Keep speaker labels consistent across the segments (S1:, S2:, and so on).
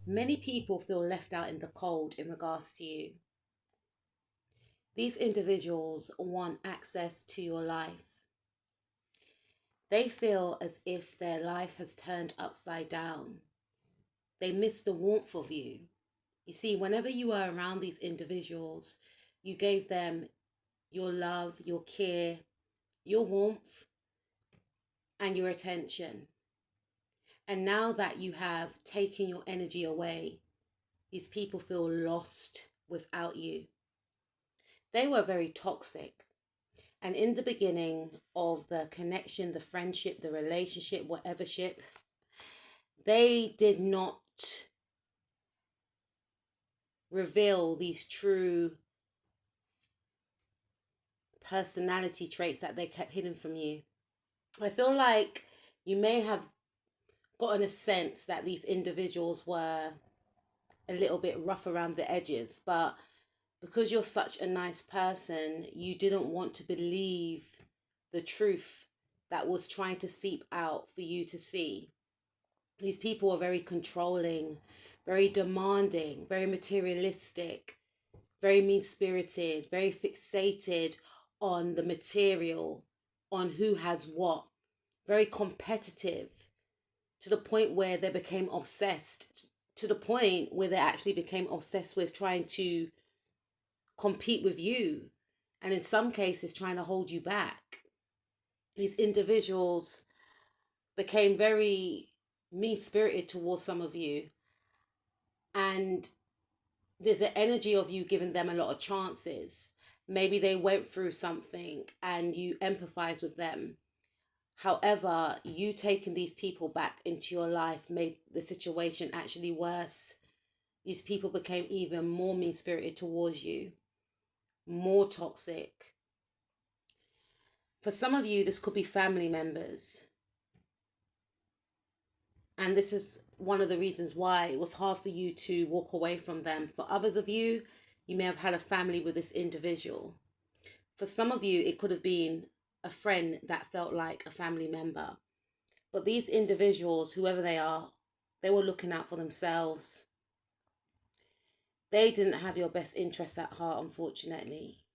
S1: Many people feel left out in the cold in regards to you. These individuals want access to your life. They feel as if their life has turned upside down. They miss the warmth of you. You see, whenever you were around these individuals, you gave them your love, your care, your warmth, and your attention. And now that you have taken your energy away, these people feel lost without you. They were very toxic. And in the beginning of the connection, the friendship, the relationship, whatever ship, they did not reveal these true personality traits that they kept hidden from you. I feel like you may have gotten a sense that these individuals were a little bit rough around the edges, but because you're such a nice person, you didn't want to believe the truth that was trying to seep out for you to see. These people are very controlling, very demanding, very materialistic, very mean spirited, very fixated on the material, on who has what, very competitive, to the point where they became obsessed, to the point where they actually became obsessed with trying to compete with you, and in some cases trying to hold you back. These individuals became very mean spirited towards some of you, and there's an energy of you giving them a lot of chances. Maybe they went through something and you empathize with them. However, you taking these people back into your life made the situation actually worse. These people became even more mean spirited towards you, more toxic. For some of you, this could be family members. And this is one of the reasons why it was hard for you to walk away from them. For others of you, you may have had a family with this individual. For some of you, it could have been a friend that felt like a family member. But these individuals, whoever they are, they were looking out for themselves. They didn't have your best interest at heart, unfortunately.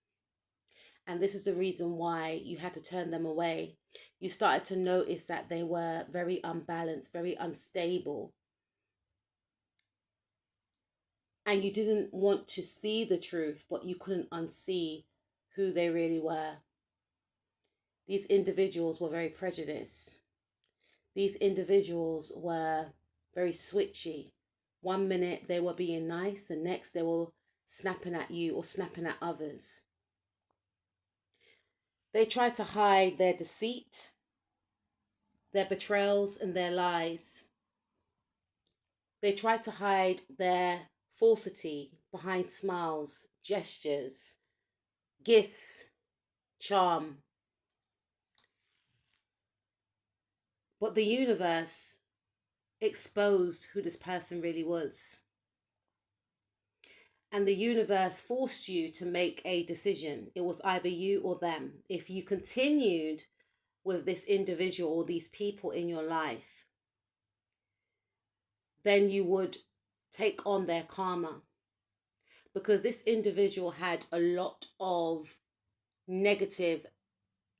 S1: And this is the reason why you had to turn them away. You started to notice that they were very unbalanced, very unstable. And you didn't want to see the truth, but you couldn't unsee who they really were. These individuals were very prejudiced. These individuals were very switchy. One minute they were being nice, and next they were snapping at you or snapping at others. They tried to hide their deceit, their betrayals, and their lies. They tried to hide their falsity behind smiles, gestures, gifts, charm. But the universe exposed who this person really was. And the universe forced you to make a decision. It was either you or them. If you continued with this individual or these people in your life, then you would take on their karma. Because this individual had a lot of negative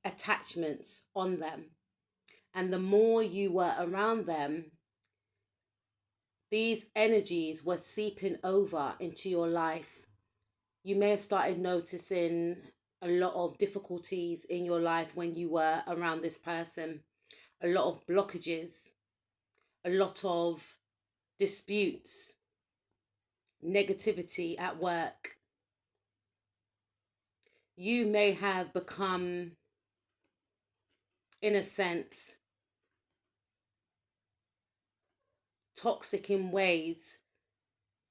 S1: attachments on them. And the more you were around them, these energies were seeping over into your life. You may have started noticing a lot of difficulties in your life when you were around this person, a lot of blockages, a lot of disputes, negativity at work. You may have become, in a sense, toxic in ways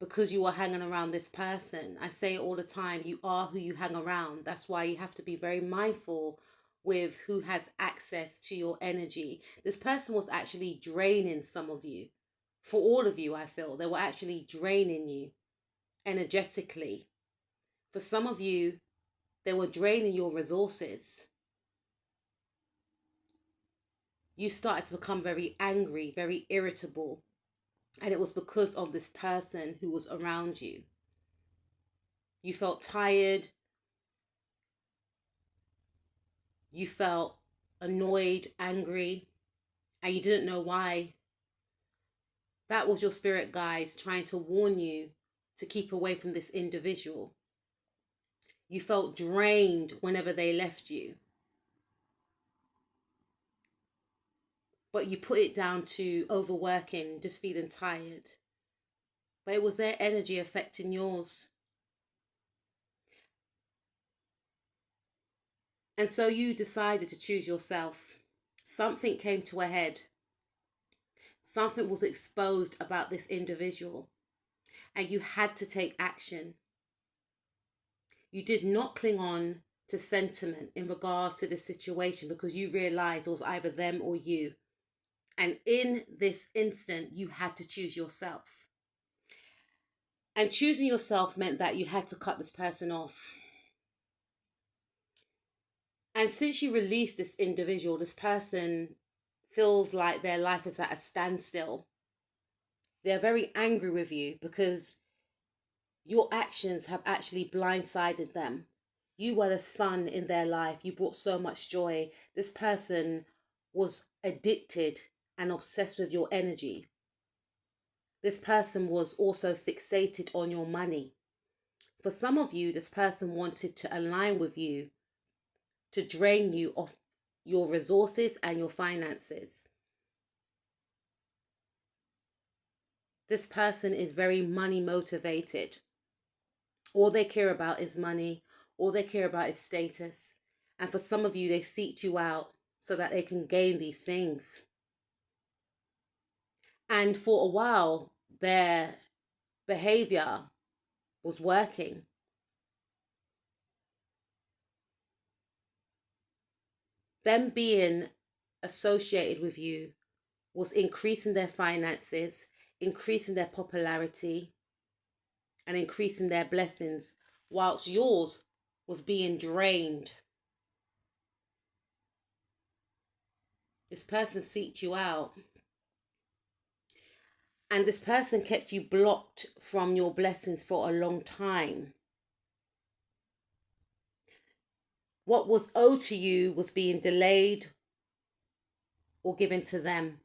S1: because you are hanging around this person. I say it all the time, you are who you hang around. That's why you have to be very mindful with who has access to your energy. This person was actually draining some of you. For all of you, I feel they were actually draining you energetically. For some of you, they were draining your resources. You started to become very angry, very irritable. And it was because of this person who was around you. You felt tired. You felt annoyed, angry, and you didn't know why. That was your spirit guides trying to warn you to keep away from this individual. You felt drained whenever they left you, but you put it down to overworking, just feeling tired. But it was their energy affecting yours. And so you decided to choose yourself. Something came to a head. Something was exposed about this individual, and you had to take action. You did not cling on to sentiment in regards to this situation because you realized it was either them or you. And in this instant, you had to choose yourself. And choosing yourself meant that you had to cut this person off. And since you released this individual, this person feels like their life is at a standstill. They're very angry with you because your actions have actually blindsided them. You were the sun in their life. You brought so much joy. This person was addicted and obsessed with your energy. This person was also fixated on your money. For some of you, this person wanted to align with you to drain you of your resources and your finances. This person is very money motivated. All they care about is money. All they care about is status. And for some of you, they seek you out so that they can gain these things. And for a while, their behavior was working. Them being associated with you was increasing their finances, increasing their popularity, and increasing their blessings, whilst yours was being drained. This person seeked you out. And this person kept you blocked from your blessings for a long time. What was owed to you was being delayed or given to them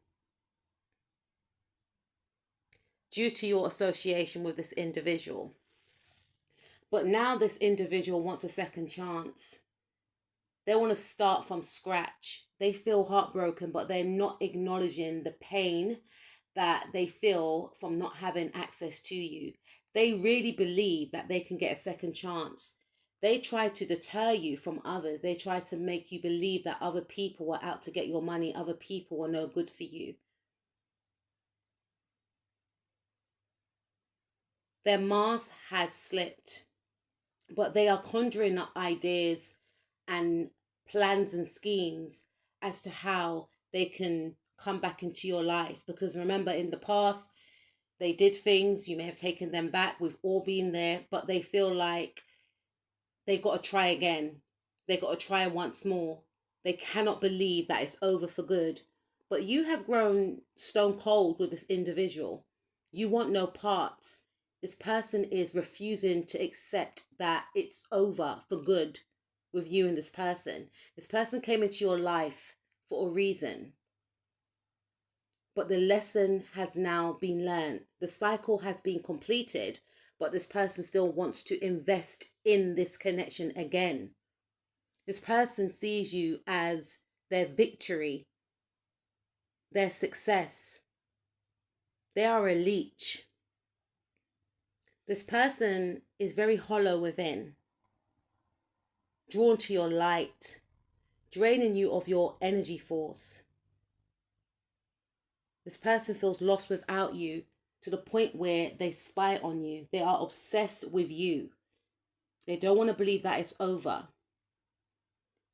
S1: due to your association with this individual. But now this individual wants a second chance. They want to start from scratch. They feel heartbroken, but they're not acknowledging the pain that they feel from not having access to you. They really believe that they can get a second chance. They try to deter you from others. They try to make you believe that other people are out to get your money. Other people are no good for you. Their mask has slipped, but they are conjuring up ideas and plans and schemes as to how they can come back into your life. Because remember, in the past, they did things, you may have taken them back, we've all been there, but they feel like they got to try again. They got to try once more. They cannot believe that it's over for good. But you have grown stone cold with this individual. You want no parts. This person is refusing to accept that it's over for good with you and this person. This person came into your life for a reason. But the lesson has now been learned. The cycle has been completed, but this person still wants to invest in this connection again. This person sees you as their victory, their success. They are a leech. This person is very hollow within, drawn to your light, draining you of your energy force. This person feels lost without you to the point where they spy on you. They are obsessed with you. They don't want to believe that it's over.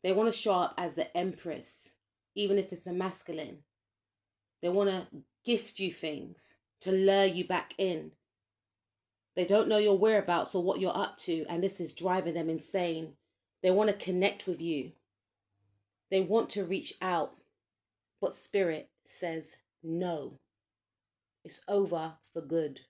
S1: They want to show up as the empress, even if it's a masculine. They want to gift you things to lure you back in. They don't know your whereabouts or what you're up to, and this is driving them insane. They want to connect with you. They want to reach out, but spirit says no. It's over for good.